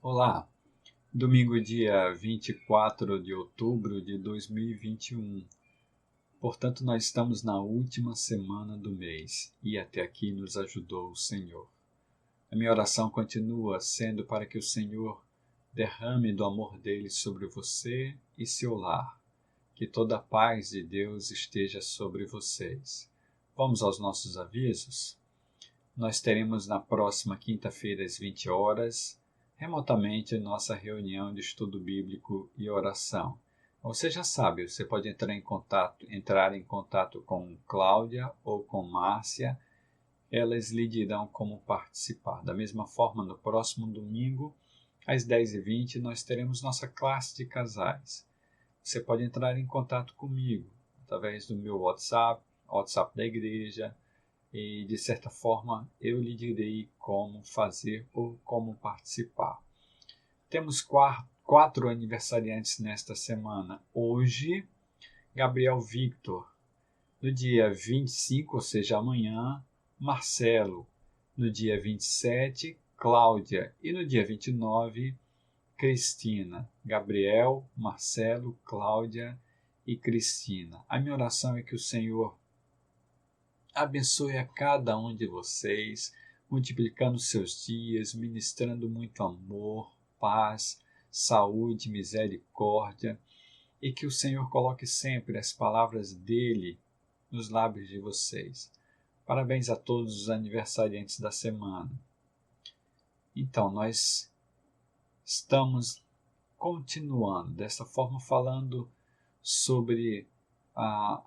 Olá, domingo dia 24 de outubro de 2021. Portanto, nós estamos na última semana do mês e até aqui nos ajudou o Senhor. A minha oração continua sendo para que o Senhor derrame do amor dele sobre você e seu lar, que toda a paz de Deus esteja sobre vocês. Vamos aos nossos avisos? Nós teremos na próxima quinta-feira às 20 horas, remotamente, nossa reunião de estudo bíblico e oração. Você já sabe, você pode entrar em contato com Cláudia ou com Márcia, elas lhe dirão como participar. Da mesma forma, no próximo domingo, às 10h20, nós teremos nossa classe de casais. Você pode entrar em contato comigo através do meu WhatsApp da igreja, e de certa forma eu lhe direi como fazer ou como participar. Temos quatro aniversariantes nesta semana. Hoje, Gabriel Victor. No dia 25, ou seja, amanhã, Marcelo. No dia 27, Cláudia. E no dia 29, Cristina. Gabriel, Marcelo, Cláudia e Cristina. A minha oração é que o Senhor abençoe a cada um de vocês, multiplicando seus dias, ministrando muito amor, paz, saúde, misericórdia, e que o Senhor coloque sempre as palavras dele nos lábios de vocês. Parabéns a todos os aniversariantes da semana. Então, nós estamos continuando dessa forma, falando sobre a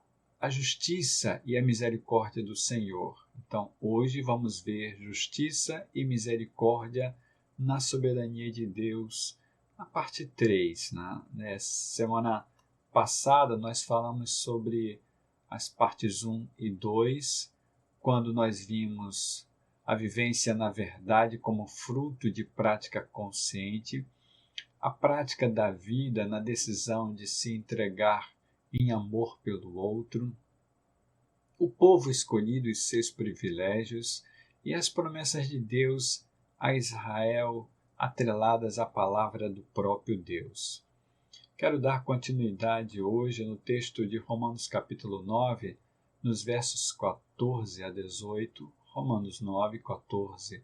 justiça e a misericórdia do Senhor. Então, hoje vamos ver justiça e misericórdia na soberania de Deus, na parte 3. Semana passada nós falamos sobre as partes 1 e 2, quando nós vimos a vivência na verdade como fruto de prática consciente, a prática da vida na decisão de se entregar em amor pelo outro, o povo escolhido e seus privilégios e as promessas de Deus a Israel atreladas à palavra do próprio Deus. Quero dar continuidade hoje no texto de Romanos capítulo 9, nos versos 14 a 18. Romanos 9, 14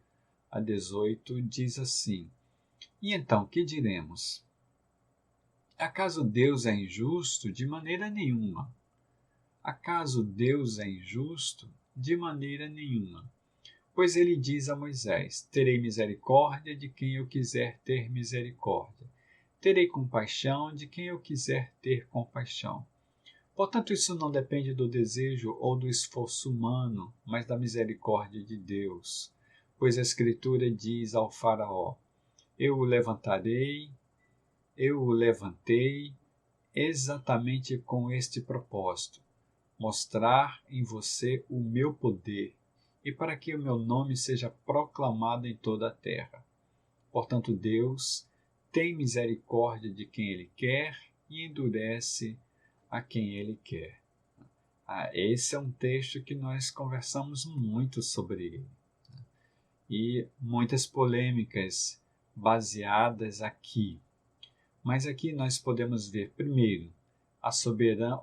a 18 diz assim: E então, que diremos? Acaso Deus é injusto? De maneira nenhuma. Acaso Deus é injusto? De maneira nenhuma. Pois ele diz a Moisés: Terei misericórdia de quem eu quiser ter misericórdia. Terei compaixão de quem eu quiser ter compaixão. Portanto, isso não depende do desejo ou do esforço humano, mas da misericórdia de Deus. Pois a Escritura diz ao Faraó: Eu o levantei exatamente com este propósito, mostrar em você o meu poder e para que o meu nome seja proclamado em toda a terra. Portanto, Deus tem misericórdia de quem Ele quer e endurece a quem Ele quer. Esse é um texto que nós conversamos muito sobre ele. E muitas polêmicas baseadas aqui. Mas aqui nós podemos ver, primeiro,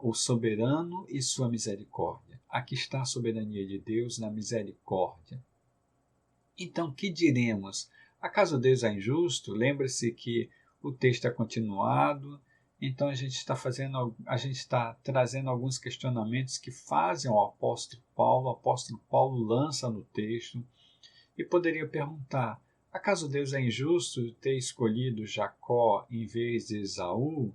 o soberano e sua misericórdia. Aqui está a soberania de Deus na misericórdia. Então, que diremos? Acaso Deus é injusto? Lembre-se que o texto é continuado, então a gente está trazendo alguns questionamentos que fazem o apóstolo Paulo. O apóstolo Paulo lança no texto e poderia perguntar: acaso Deus é injusto ter escolhido Jacó em vez de Esaú?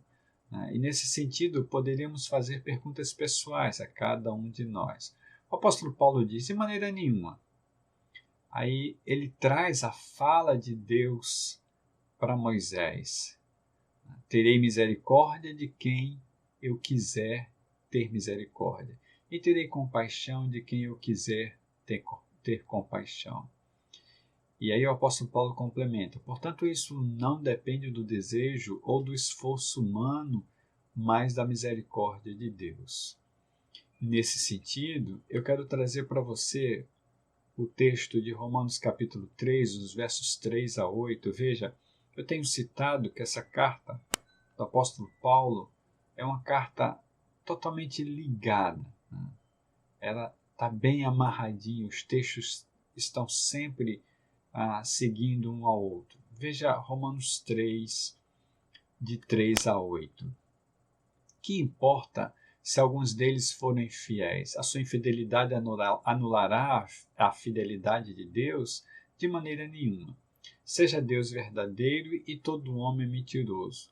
E nesse sentido, poderíamos fazer perguntas pessoais a cada um de nós. O apóstolo Paulo diz: de maneira nenhuma. Aí ele traz a fala de Deus para Moisés: terei misericórdia de quem eu quiser ter misericórdia, e terei compaixão de quem eu quiser ter compaixão. E aí o apóstolo Paulo complementa: portanto, isso não depende do desejo ou do esforço humano, mas da misericórdia de Deus. Nesse sentido, eu quero trazer para você o texto de Romanos capítulo 3, os versos 3 a 8. Veja, Eu tenho citado que essa carta do apóstolo Paulo é uma carta totalmente ligada, né? Ela está bem amarradinha, os textos estão sempre seguindo um ao outro. Veja Romanos 3, de 3 a 8. Que importa se alguns deles forem infiéis? A sua infidelidade anulará a fidelidade de Deus? De maneira nenhuma. Seja Deus verdadeiro e todo homem mentiroso.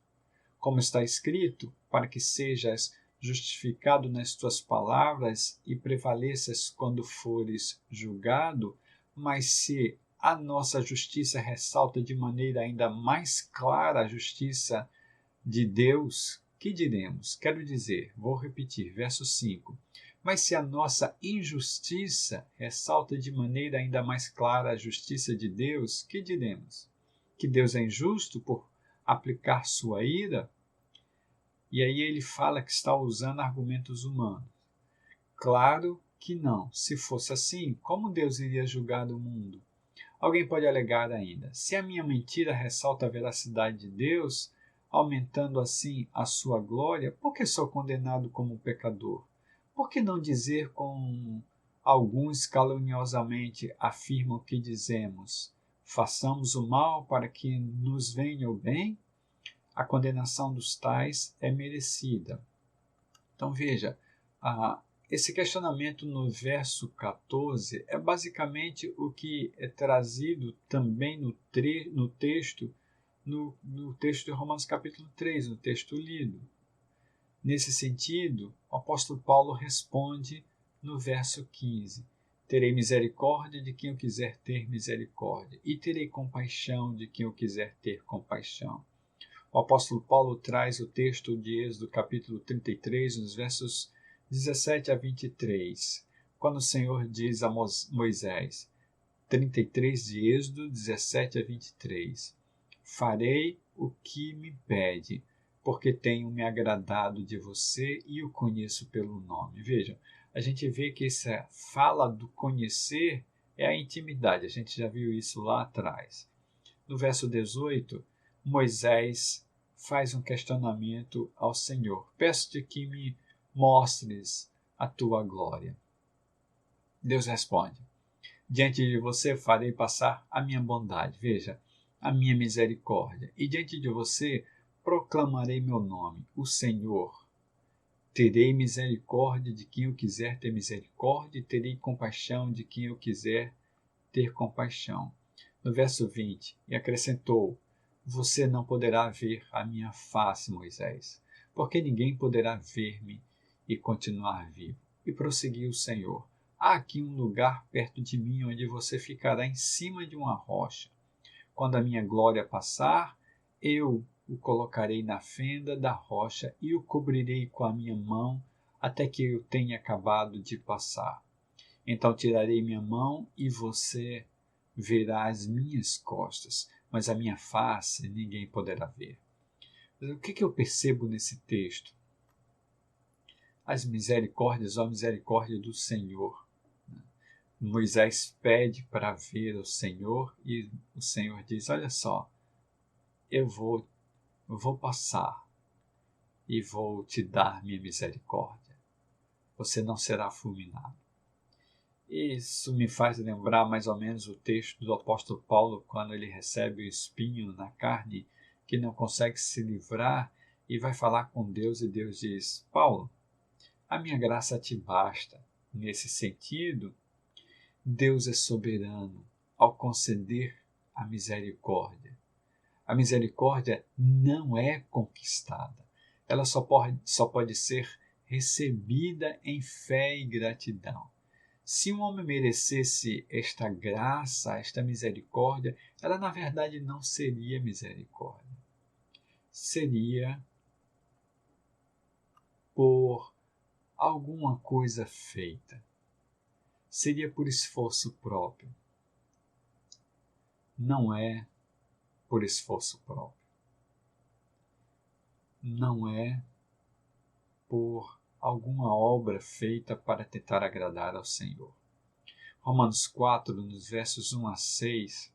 Como está escrito, para que sejas justificado nas tuas palavras e prevaleças quando fores julgado, mas se a nossa justiça ressalta de maneira ainda mais clara a justiça de Deus, que diremos? Quero dizer, vou repetir, verso 5. Mas se a nossa injustiça ressalta de maneira ainda mais clara a justiça de Deus, que diremos? Que Deus é injusto por aplicar sua ira? E aí ele fala que está usando argumentos humanos. Claro que não. Se fosse assim, como Deus iria julgar o mundo? Alguém pode alegar ainda: se a minha mentira ressalta a veracidade de Deus, aumentando assim a sua glória, por que sou condenado como pecador? Por que não dizer como alguns caluniosamente afirmam que dizemos: façamos o mal para que nos venha o bem? A condenação dos tais é merecida. Então veja, esse questionamento no verso 14 é basicamente o que é trazido também no texto de Romanos capítulo 3, no texto lido. Nesse sentido, o apóstolo Paulo responde no verso 15: terei misericórdia de quem eu quiser ter misericórdia, e terei compaixão de quem eu quiser ter compaixão. O apóstolo Paulo traz o texto de Êxodo capítulo 33, nos versos 17 a 23, quando o Senhor diz a Moisés, 33 de Êxodo 17 a 23, farei o que me pede, porque tenho me agradado de você e o conheço pelo nome. Vejam, a gente vê que essa fala do conhecer é a intimidade, a gente já viu isso lá atrás. No verso 18, Moisés faz um questionamento ao Senhor. Peço-te que me mostres a tua glória. Deus responde: diante de você farei passar a minha bondade, veja, a minha misericórdia, e diante de você proclamarei meu nome, o Senhor. Terei misericórdia de quem eu quiser ter misericórdia, e terei compaixão de quem eu quiser ter compaixão. No verso 20, e acrescentou: você não poderá ver a minha face, Moisés, porque ninguém poderá ver-me e continuar vivo. E prosseguiu o Senhor: há aqui um lugar perto de mim onde você ficará em cima de uma rocha. Quando a minha glória passar, eu o colocarei na fenda da rocha e o cobrirei com a minha mão até que eu tenha acabado de passar. Então tirarei minha mão e você verá as minhas costas, mas a minha face ninguém poderá ver. Mas o que eu percebo nesse texto? As misericórdias ou a misericórdia do Senhor. Moisés pede para ver o Senhor e o Senhor diz: olha só, eu vou passar e vou te dar minha misericórdia. Você não será fulminado. Isso me faz lembrar mais ou menos o texto do apóstolo Paulo, quando ele recebe o espinho na carne, que não consegue se livrar, e vai falar com Deus, e Deus diz: Paulo, a minha graça te basta. Nesse sentido, Deus é soberano ao conceder a misericórdia. A misericórdia não é conquistada, ela só pode ser recebida em fé e gratidão. Se um homem merecesse esta graça, esta misericórdia, ela na verdade não seria misericórdia. Seria por alguma coisa feita. Seria por esforço próprio. Não é por esforço próprio. Não é por alguma obra feita para tentar agradar ao Senhor. Romanos 4, nos versos 1 a 6,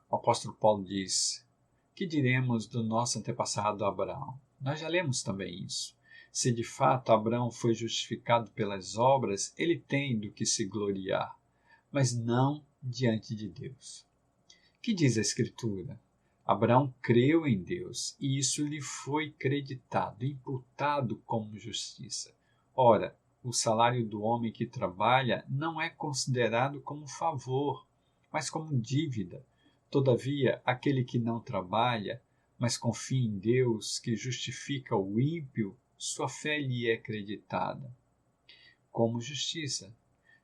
o o apóstolo Paulo diz: que diremos do nosso antepassado Abraão? Nós já lemos também isso. Se de fato Abraão foi justificado pelas obras, ele tem do que se gloriar, mas não diante de Deus. Que diz a Escritura? Abraão creu em Deus e isso lhe foi creditado, imputado como justiça. Ora, o salário do homem que trabalha não é considerado como favor, mas como dívida. Todavia, aquele que não trabalha, mas confia em Deus, que justifica o ímpio, sua fé lhe é creditada como justiça.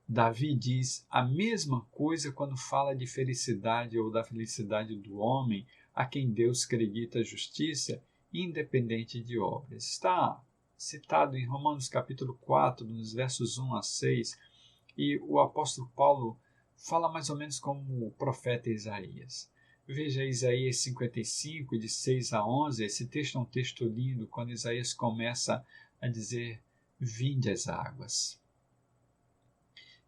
Davi diz a mesma coisa quando fala de felicidade ou da felicidade do homem a quem Deus acredita justiça, independente de obras. Está citado em Romanos capítulo 4, nos versos 1 a 6, e o apóstolo Paulo fala mais ou menos como o profeta Isaías. Veja Isaías 55, de 6 a 11, esse texto é um texto lindo, quando Isaías começa a dizer: vinde as águas.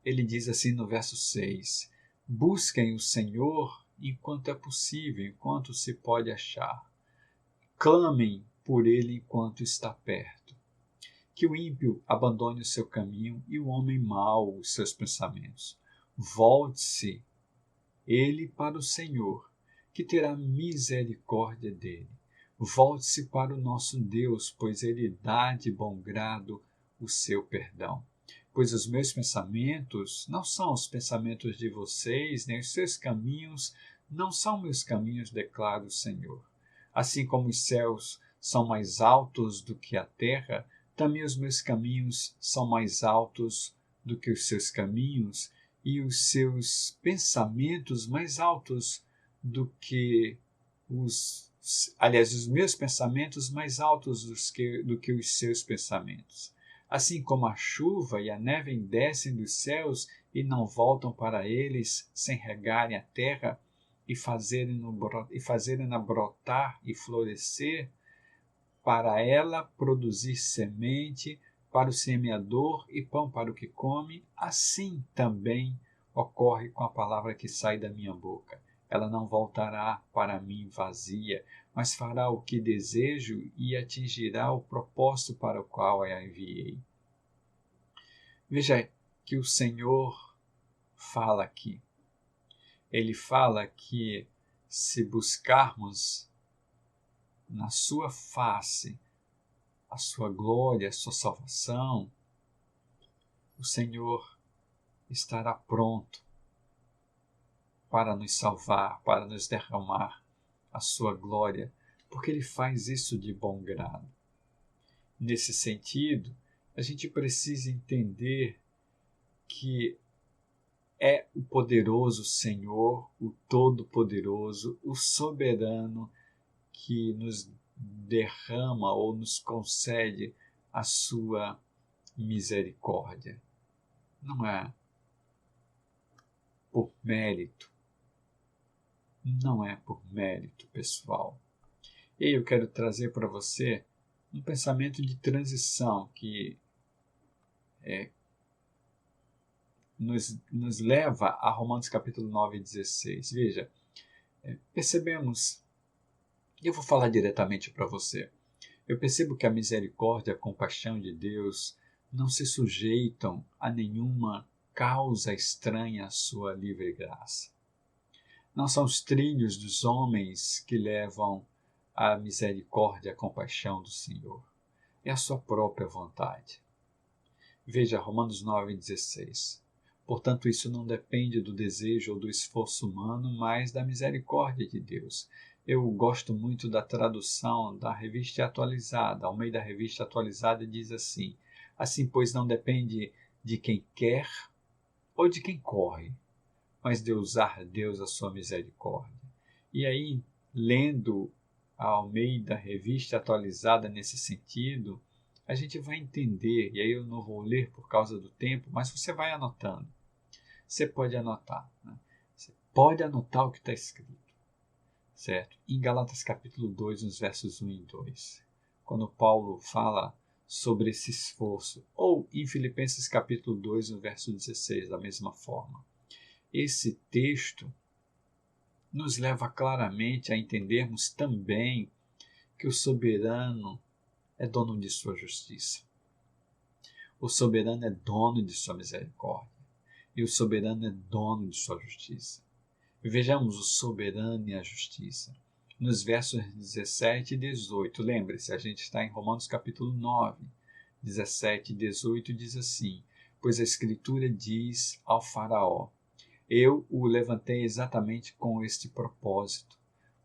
Ele diz assim no verso 6, busquem o Senhor enquanto é possível, enquanto se pode achar. Clamem por ele enquanto está perto. Que o ímpio abandone o seu caminho e o homem mau os seus pensamentos. Volte-se ele para o Senhor, que terá misericórdia dele. Volte-se para o nosso Deus, pois ele dá de bom grado o seu perdão. Pois os meus pensamentos não são os pensamentos de vocês, nem os seus caminhos não são meus caminhos, declara o Senhor. Assim como os céus são mais altos do que a terra, também os meus caminhos são mais altos do que os seus caminhos, e os seus pensamentos mais altos do que os meus pensamentos mais altos do que os seus pensamentos. Assim como a chuva e a neve descem dos céus e não voltam para eles sem regarem a terra e fazerem-na brotar e florescer, para ela produzir semente para o semeador e pão para o que come, assim também ocorre com a palavra que sai da minha boca. Ela não voltará para mim vazia, mas fará o que desejo e atingirá o propósito para o qual a enviei. Veja que o Senhor fala aqui. Ele fala que se buscarmos na sua face a sua glória, a sua salvação, o Senhor estará pronto para nos salvar, para nos derramar a sua glória, porque Ele faz isso de bom grado. Nesse sentido, a gente precisa entender que é o poderoso Senhor, o Todo-Poderoso, o Soberano, que nos derrama ou nos concede a sua misericórdia. Não é por mérito. Não é por mérito pessoal. E eu quero trazer para você um pensamento de transição que nos leva a Romanos capítulo 9, 16. Veja, percebemos, eu vou falar diretamente para você, eu percebo que a misericórdia e a compaixão de Deus não se sujeitam a nenhuma causa estranha à sua livre graça. Não são os trilhos dos homens que levam à misericórdia e à compaixão do Senhor. É a sua própria vontade. Veja Romanos 9,16. Portanto, isso não depende do desejo ou do esforço humano, mas da misericórdia de Deus. Eu gosto muito da tradução da Revista Atualizada. Ao meio da Revista Atualizada diz assim: assim, pois, não depende de quem quer ou de quem corre, mas de usar Deus a sua misericórdia. E aí, lendo a Almeida Revista Atualizada nesse sentido, a gente vai entender, e aí eu não vou ler por causa do tempo, mas você vai anotando. Você pode anotar. Né? Você pode anotar o que está escrito. Certo? Em Gálatas capítulo 2, nos versos 1 e 2, quando Paulo fala sobre esse esforço, ou em Filipenses capítulo 2, no verso 16, da mesma forma. Esse texto nos leva claramente a entendermos também que o soberano é dono de sua justiça. O soberano é dono de sua misericórdia. E o soberano é dono de sua justiça. Vejamos o soberano e a justiça. Nos versos 17 e 18, lembre-se, a gente está em Romanos capítulo 9, 17 e 18 diz assim: pois a Escritura diz ao faraó: eu o levantei exatamente com este propósito,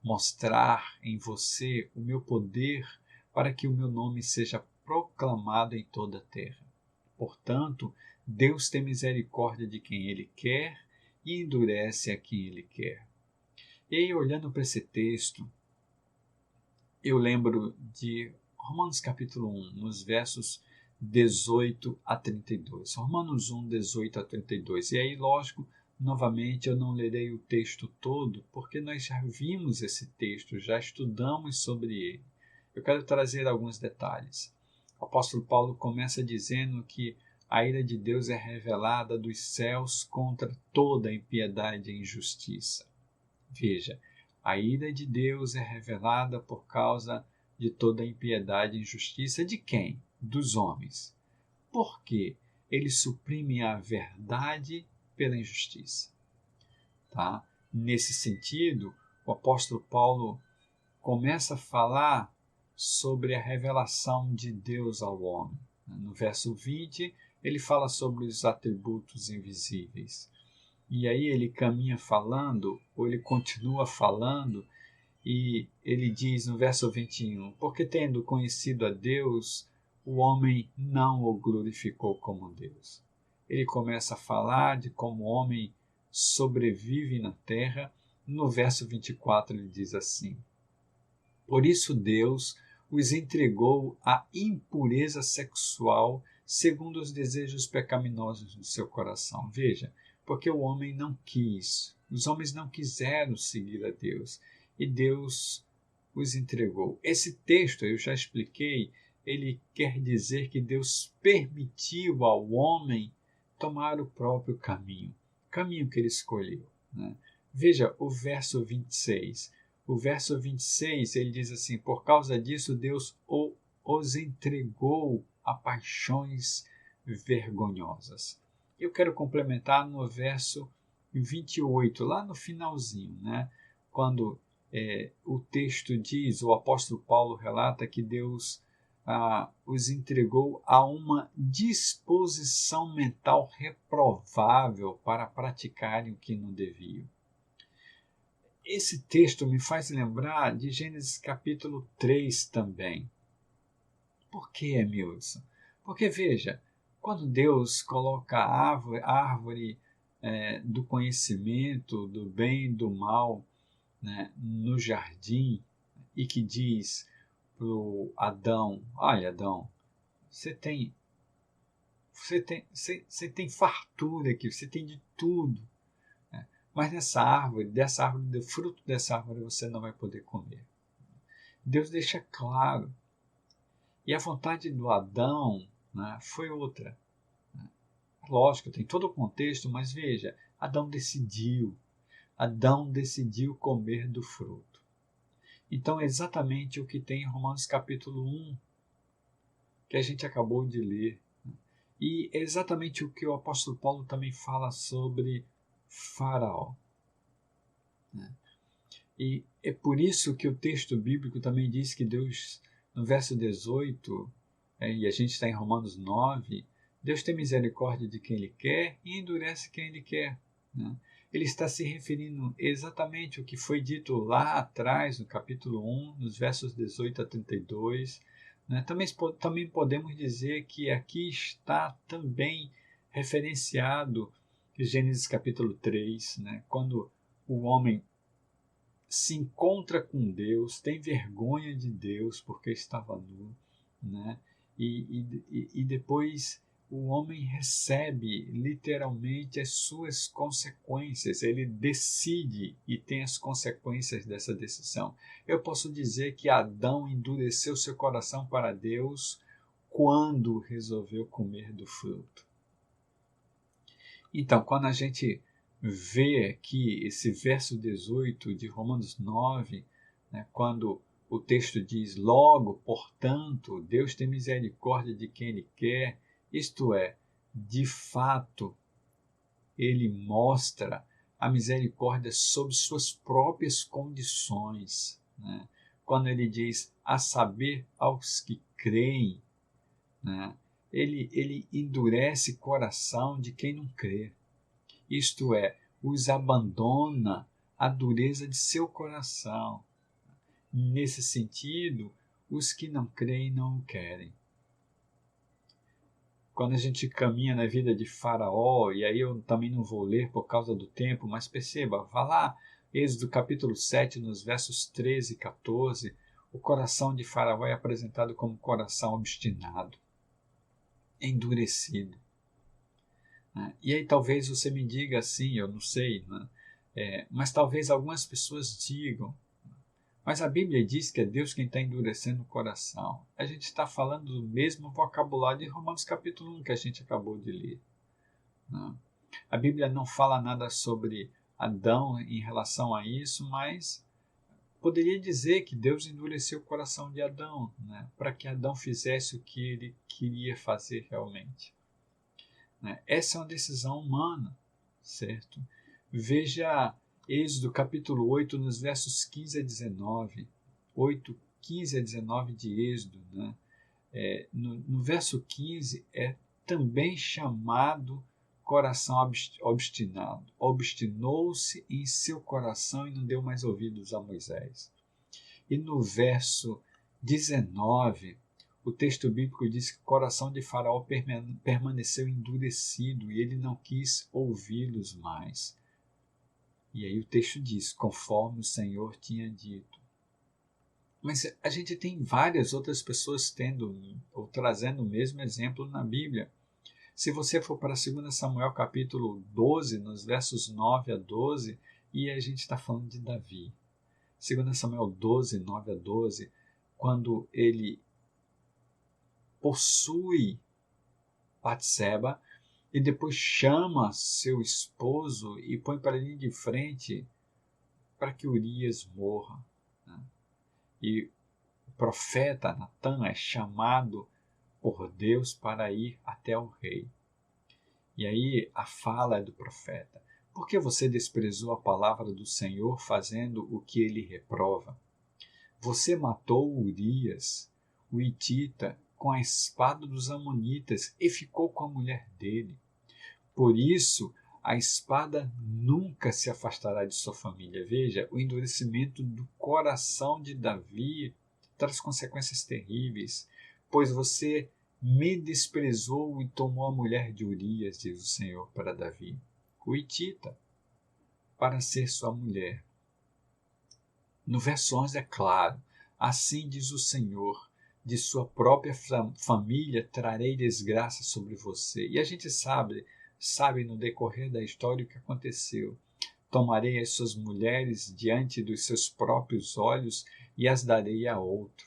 mostrar em você o meu poder para que o meu nome seja proclamado em toda a terra. Portanto, Deus tem misericórdia de quem Ele quer e endurece a quem Ele quer. E aí, olhando para esse texto, eu lembro de Romanos capítulo 1, nos versos 18 a 32. Romanos 1, 18 a 32. E aí, lógico, novamente eu não lerei o texto todo, porque nós já vimos esse texto, já estudamos sobre ele. Eu quero trazer alguns detalhes. O apóstolo Paulo começa dizendo que a ira de Deus é revelada dos céus contra toda impiedade e injustiça. Veja, a ira de Deus é revelada por causa de toda impiedade e injustiça de quem? Dos homens. Por quê? Eles suprimem a verdade pela injustiça. Tá? Nesse sentido, o apóstolo Paulo começa a falar sobre a revelação de Deus ao homem. No verso 20, ele fala sobre os atributos invisíveis. E aí ele caminha falando, ou ele continua falando, e ele diz no verso 21, porque tendo conhecido a Deus, o homem não o glorificou como Deus. Ele começa a falar de como o homem sobrevive na terra. No verso 24 ele diz assim: por isso Deus os entregou à impureza sexual segundo os desejos pecaminosos do seu coração. Veja, porque o homem não quis, os homens não quiseram seguir a Deus e Deus os entregou. Esse texto, eu já expliquei, ele quer dizer que Deus permitiu ao homem tomar o próprio caminho que ele escolheu. Né? Veja o verso 26. O verso 26, ele diz assim: por causa disso Deus os entregou a paixões vergonhosas. Eu quero complementar no verso 28, lá no finalzinho, né? Quando o texto diz, o apóstolo Paulo relata que Deus os entregou a uma disposição mental reprovável para praticarem o que não deviam. Esse texto me faz lembrar de Gênesis capítulo 3 também. Por que, Emilson? Porque, veja, quando Deus coloca a árvore do conhecimento, do bem e do mal, né, no jardim, e que diz para o Adão: olha, Adão, você tem fartura aqui, você tem de tudo. Mas do fruto dessa árvore você não vai poder comer. Deus deixa claro. E a vontade do Adão, né, foi outra. Lógico, tem todo o contexto, mas veja, Adão decidiu comer do fruto. Então é exatamente o que tem em Romanos capítulo 1, que a gente acabou de ler. E é exatamente o que o apóstolo Paulo também fala sobre Faraó. E é por isso que o texto bíblico também diz que Deus, no verso 18, e a gente está em Romanos 9, Deus tem misericórdia de quem Ele quer e endurece quem Ele quer. Né? Ele está se referindo exatamente ao que foi dito lá atrás, no capítulo 1, nos versos 18 a 32. Né? Também podemos dizer que aqui está também referenciado Gênesis capítulo 3, né? Quando o homem se encontra com Deus, tem vergonha de Deus porque estava nu, né? E depois o homem recebe literalmente as suas consequências, ele decide e tem as consequências dessa decisão. Eu posso dizer que Adão endureceu seu coração para Deus quando resolveu comer do fruto. Então, quando a gente vê aqui esse verso 18 de Romanos 9, né, quando o texto diz: logo, portanto, Deus tem misericórdia de quem Ele quer, isto é, de fato, Ele mostra a misericórdia sob suas próprias condições, né? Quando Ele diz, a saber, aos que creem, né? Ele endurece o coração de quem não crê. Isto é, os abandona à dureza de seu coração. Nesse sentido, os que não creem não o querem. Quando a gente caminha na vida de Faraó, e aí eu também não vou ler por causa do tempo, mas perceba, vá lá, Êxodo capítulo 7, nos versos 13 e 14, o coração de Faraó é apresentado como coração obstinado, endurecido. E aí talvez você me diga assim, eu não sei, né? Mas talvez algumas pessoas digam, mas a Bíblia diz que é Deus quem está endurecendo o coração. A gente está falando do mesmo vocabulário de Romanos capítulo 1 que a gente acabou de ler, né? A Bíblia não fala nada sobre Adão em relação a isso, mas poderia dizer que Deus endureceu o coração de Adão, né? Para que Adão fizesse o que ele queria fazer realmente, né? Essa é uma decisão humana, certo? Veja Êxodo capítulo 8, nos versos 15 a 19. 8, 15 a 19 de Êxodo, né? No verso 15 é também chamado coração obstinado. Obstinou-se em seu coração e não deu mais ouvidos a Moisés. E no verso 19, o texto bíblico diz que o coração de Faraó permaneceu endurecido e ele não quis ouvi-los mais. E aí o texto diz, conforme o Senhor tinha dito. Mas a gente tem várias outras pessoas tendo ou trazendo o mesmo exemplo na Bíblia. Se você for para 2 Samuel capítulo 12, nos versos 9 a 12, e a gente está falando de Davi. 2 Samuel 12, 9 a 12, quando ele possui Batseba e depois chama seu esposo e põe para linha de frente para que Urias morra, né? E o profeta Natã é chamado por Deus para ir até o rei. E aí a fala é do profeta: por que você desprezou a palavra do Senhor fazendo o que ele reprova? Você matou Urias, o hitita, com a espada dos amonitas e ficou com a mulher dele. Por isso, a espada nunca se afastará de sua família. Veja, o endurecimento do coração de Davi traz consequências terríveis, pois você me desprezou e tomou a mulher de Urias, diz o Senhor para Davi, o hitita, para ser sua mulher. No verso 11 é claro, assim diz o Senhor, de sua própria família trarei desgraça sobre você. E a gente sabe no decorrer da história o que aconteceu. Tomarei as suas mulheres diante dos seus próprios olhos e as darei a outro.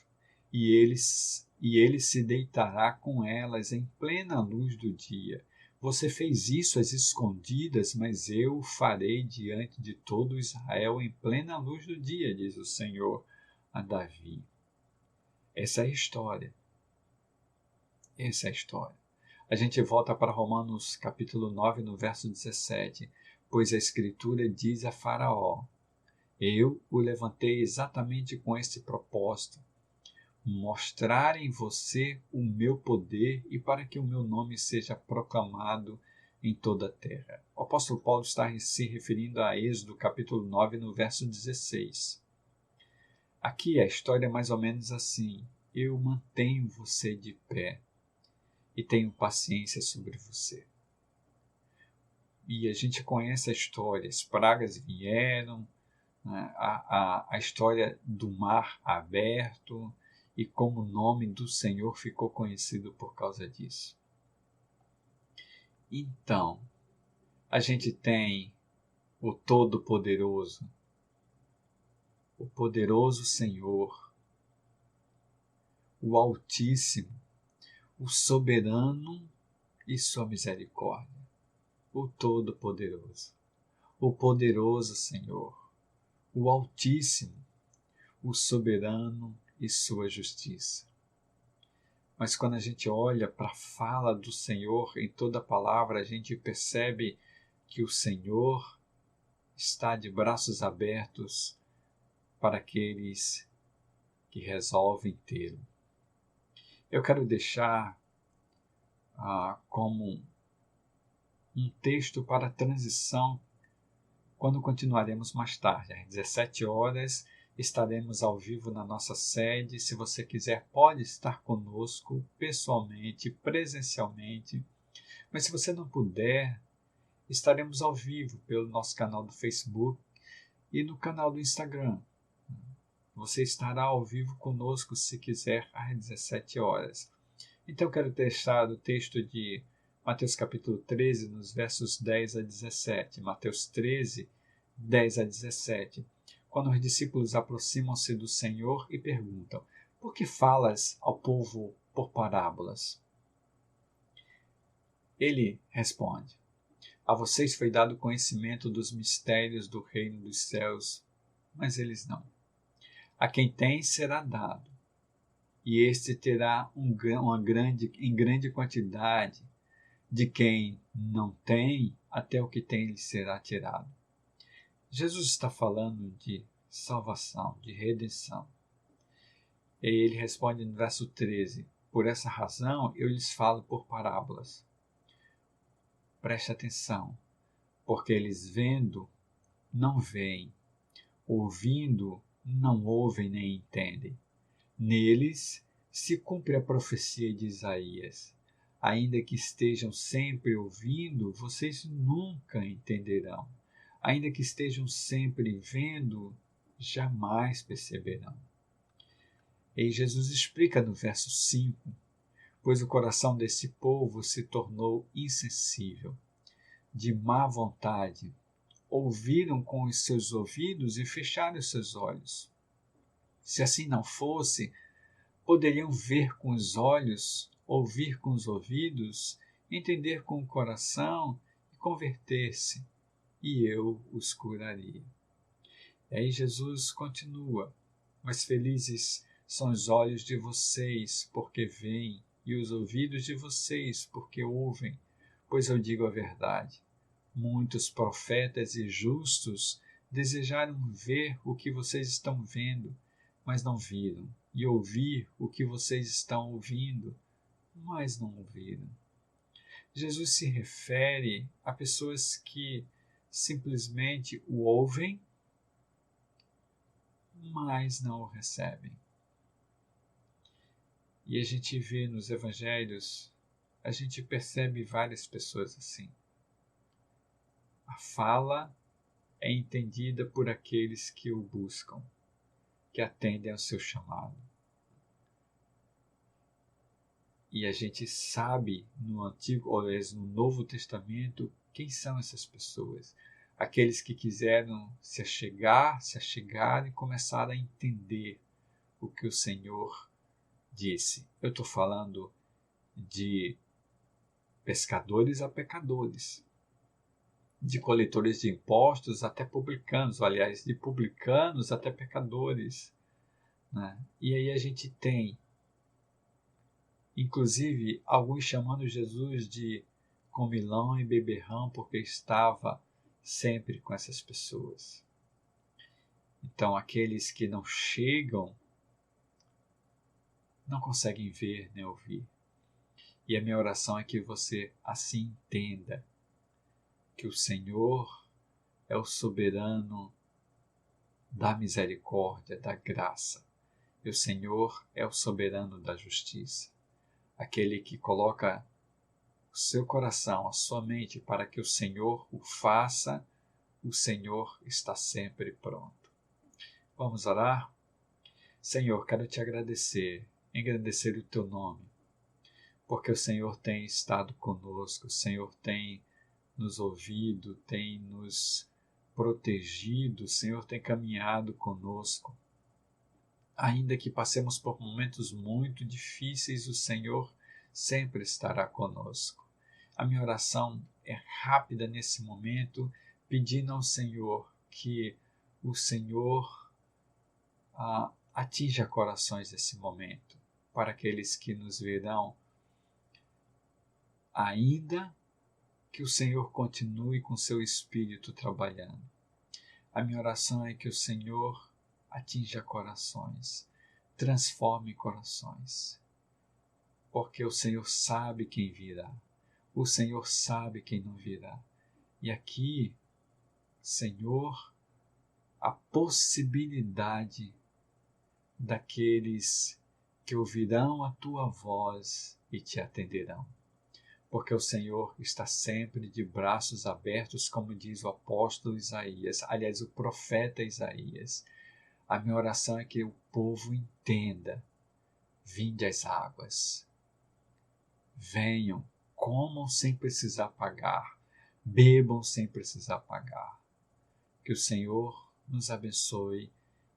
E ele se deitará com elas em plena luz do dia. Você fez isso às escondidas, mas eu o farei diante de todo Israel em plena luz do dia, diz o Senhor a Davi. Essa é a história. Essa é a história. A gente volta para Romanos capítulo 9, no verso 17. Pois a Escritura diz a Faraó: eu o levantei exatamente com esse propósito, mostrar em você o meu poder e para que o meu nome seja proclamado em toda a terra. O apóstolo Paulo está se referindo a Êxodo capítulo 9, no verso 16. Aqui a história é mais ou menos assim: eu mantenho você de pé e tenho paciência sobre você. E a gente conhece a história, as pragas vieram, né? a história do mar aberto e como o nome do Senhor ficou conhecido por causa disso. Então, a gente tem o Todo-Poderoso, o poderoso Senhor, o Altíssimo, o Soberano e sua misericórdia, o Todo-Poderoso. o poderoso Senhor, o Altíssimo, o soberano e sua justiça. Mas quando a gente olha para a fala do Senhor em toda a palavra, a gente percebe que o Senhor está de braços abertos para aqueles que resolvem tê-lo. Eu quero deixar como um texto para a transição quando continuaremos mais tarde. Às 17 horas estaremos ao vivo na nossa sede. Se você quiser, pode estar conosco pessoalmente, presencialmente. Mas se você não puder, estaremos ao vivo pelo nosso canal do Facebook e no canal do Instagram. Você estará ao vivo conosco se quiser às 17 horas. Então eu quero deixar o texto de Mateus capítulo 13, nos versos 10 a 17. Mateus 13, 10 a 17. Quando os discípulos aproximam-se do Senhor e perguntam: por que falas ao povo por parábolas? Ele responde: a vocês foi dado conhecimento dos mistérios do reino dos céus, mas eles não. A quem tem será dado, e este terá em grande quantidade. De quem não tem, até o que tem lhe será tirado. Jesus está falando de salvação, de redenção. E ele responde no verso 13: por essa razão eu lhes falo por parábolas. Preste atenção, porque eles vendo, não veem, ouvindo, não ouvem nem entendem. Neles se cumpre a profecia de Isaías. Ainda que estejam sempre ouvindo, vocês nunca entenderão. Ainda que estejam sempre vendo, jamais perceberão. E Jesus explica no verso 5, pois o coração desse povo se tornou insensível, de má vontade, ouviram com os seus ouvidos e fecharam os seus olhos. Se assim não fosse, poderiam ver com os olhos, ouvir com os ouvidos, entender com o coração e converter-se, e eu os curaria. E aí Jesus continua: mas felizes são os olhos de vocês, porque veem, e os ouvidos de vocês, porque ouvem. Pois eu digo a verdade, muitos profetas e justos desejaram ver o que vocês estão vendo, mas não viram, e ouvir o que vocês estão ouvindo, mas não ouviram. Jesus se refere a pessoas que simplesmente o ouvem, mas não o recebem. E a gente vê nos evangelhos, a gente percebe várias pessoas assim. A fala é entendida por aqueles que o buscam, que atendem ao seu chamado. E a gente sabe no Antigo, ou no Novo Testamento, quem são essas pessoas. Aqueles que quiseram se achegar e começar a entender o que o Senhor disse. Eu estou falando de pescadores a pecadores, de coletores de impostos até publicanos, aliás, de publicanos até pecadores, né? E aí a gente tem, inclusive, alguns chamando Jesus de comilão e beberrão, porque estava sempre com essas pessoas. Então, aqueles que não chegam não conseguem ver nem ouvir. E a minha oração é que você assim entenda que o Senhor é o soberano da misericórdia, da graça. E o Senhor é o soberano da justiça. Aquele que coloca o seu coração, a sua mente para que o Senhor o faça, o Senhor está sempre pronto. Vamos orar? Senhor, quero te agradecer, engrandecer o teu nome, porque o Senhor tem estado conosco, o Senhor tem nos ouvido, tem nos protegido, o Senhor tem caminhado conosco. Ainda que passemos por momentos muito difíceis, o Senhor sempre estará conosco. A minha oração é rápida nesse momento, pedindo ao Senhor que o Senhor atinja corações nesse momento, para aqueles que nos verão, ainda que o Senhor continue com seu Espírito trabalhando. A minha oração é que o Senhor atinja corações, transforme corações, porque o Senhor sabe quem virá, o Senhor sabe quem não virá. E aqui, Senhor, a possibilidade daqueles que ouvirão a tua voz e te atenderão. Porque o Senhor está sempre de braços abertos, como diz o apóstolo Isaías, aliás, o profeta Isaías. A minha oração é que o povo entenda: vinde às águas, venham, comam sem precisar pagar, bebam sem precisar pagar. Que o Senhor nos abençoe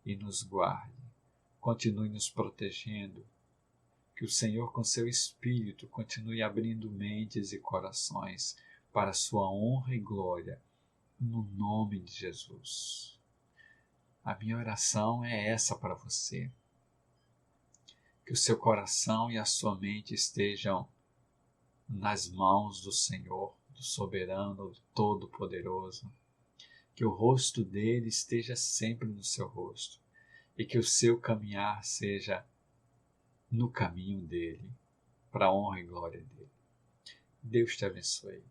e nos guarde, continue nos protegendo. Que o Senhor, com seu Espírito, continue abrindo mentes e corações para a sua honra e glória, no nome de Jesus. A minha oração é essa para você. Que o seu coração e a sua mente estejam nas mãos do Senhor, do soberano, do todo-poderoso. Que o rosto dele esteja sempre no seu rosto e que o seu caminhar seja no caminho dele, para a honra e glória dele. Deus te abençoe.